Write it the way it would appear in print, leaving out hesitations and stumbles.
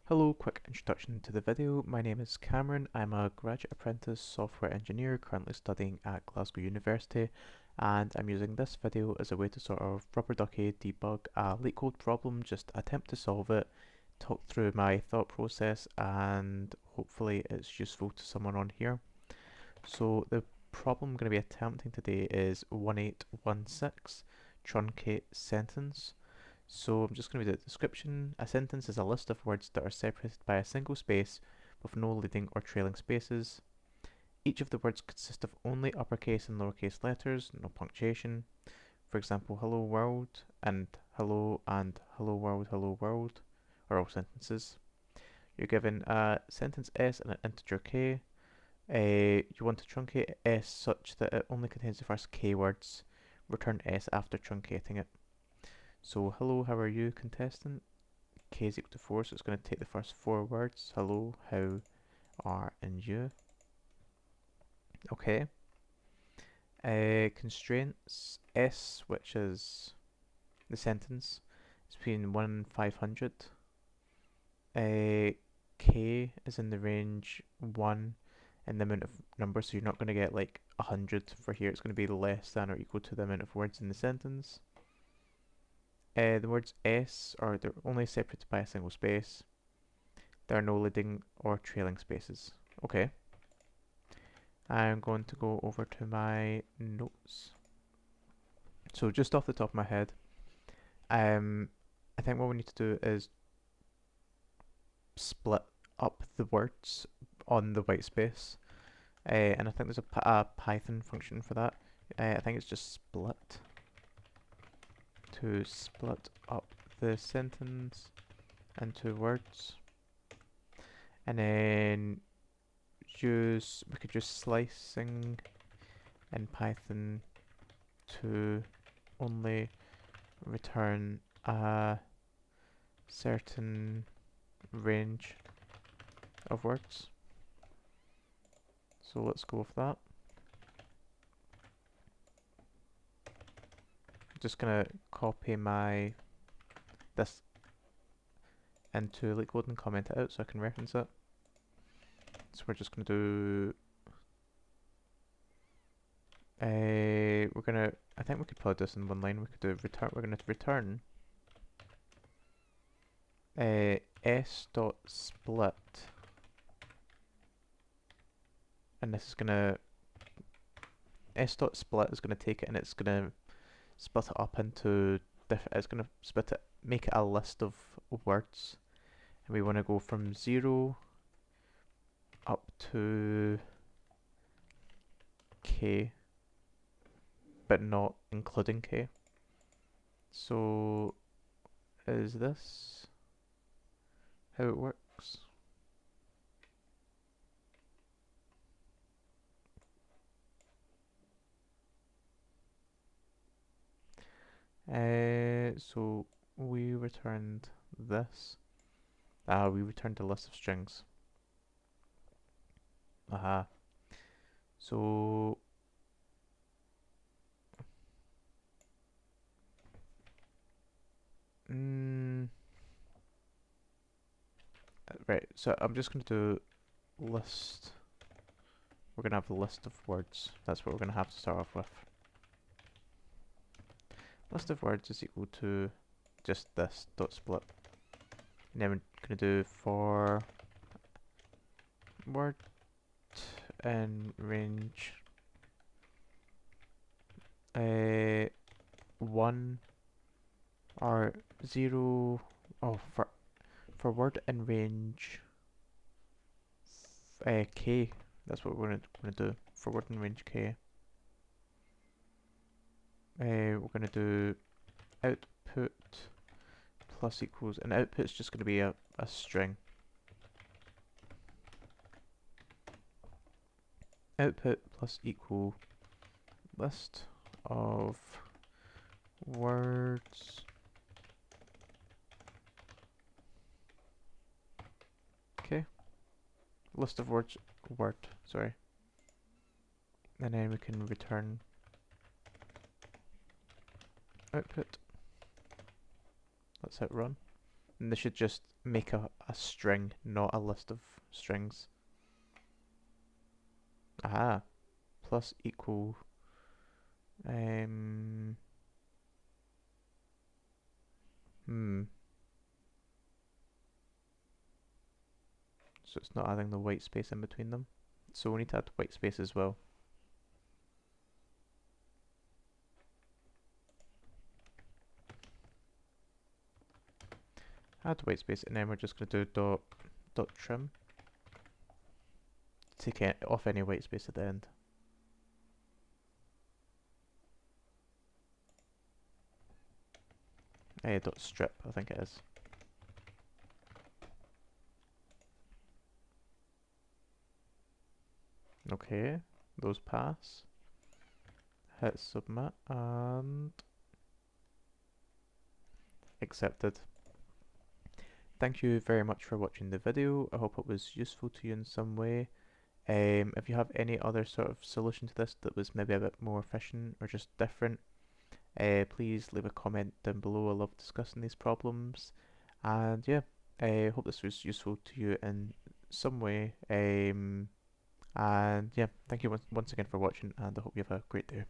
Hello, quick introduction to the video. My name is Cameron. I'm a graduate apprentice software engineer currently studying at Glasgow University, and I'm using this video as a way to sort of rubber ducky debug a LeetCode problem, just attempt to solve it, talk through my thought process, and hopefully it's useful to someone on here. So the problem I'm going to be attempting today is 1816 truncate sentence. So I'm just going to read the description. A sentence is a list of words that are separated by a single space with no leading or trailing spaces. Each of the words consists of only uppercase and lowercase letters, no punctuation. For example, hello world and hello world are all sentences. You're given a sentence S and an integer K. You want to truncate S such that it only contains the first K words. Return S after truncating it. So, hello, how are you, contestant? K is equal to 4, so it's going to take the first 4 words. Hello, how are and you. Okay. Constraints S, which is the sentence, is between 1 and 500. K is in the range 1 in the amount of numbers, so you're not going to get like 100 for here. It's going to be less than or equal to the amount of words in the sentence. The words S they're only separated by a single space. There are no leading or trailing spaces. Okay. I'm going to go over to my notes. So just off the top of my head, I think what we need to do is split up the words on the white space. And I think there's a Python function for that. I think it's just split to split up the sentence into words. And then we could use slicing in Python to only return a certain range of words. So let's go with that. I'm just gonna copy this into LeetCode and comment it out so I can reference it. So we're just gonna do I think we could put this in one line. We could do return. We're gonna return s dot split, and this is gonna s dot split is gonna take it and it's gonna split it up into it's gonna make it a list of words, and we want to go from 0 up to k, but not including k. So is this how it works? So we returned this. We returned a list of strings. Aha. So right, so I'm just gonna do list. We're gonna have a list of words. That's what we're gonna have to start off with. List of words is equal to just this dot split. And then we're gonna do for word and range 1 or 0. Oh, for word and range k. That's what we're gonna do for word and range k. We're gonna do output plus equals, and output is just gonna be a string. Output plus equal list of words list of words sorry, and then we can return output. Let's hit run. And this should just make a string, not a list of strings. Aha, plus equal, um, hmm, so it's not adding the white space in between them. So we need to add white space as well. Add white space, and then we're just going to do dot trim, take off any white space at the end. Dot strip, I think it is. Okay, those pass. Hit submit and accepted. Thank you very much for watching the video. I hope it was useful to you in some way. If you have any other sort of solution to this that was maybe a bit more efficient or just different, please leave a comment down below. I love discussing these problems. And yeah, I hope this was useful to you in some way. And yeah, thank you once again for watching, and I hope you have a great day.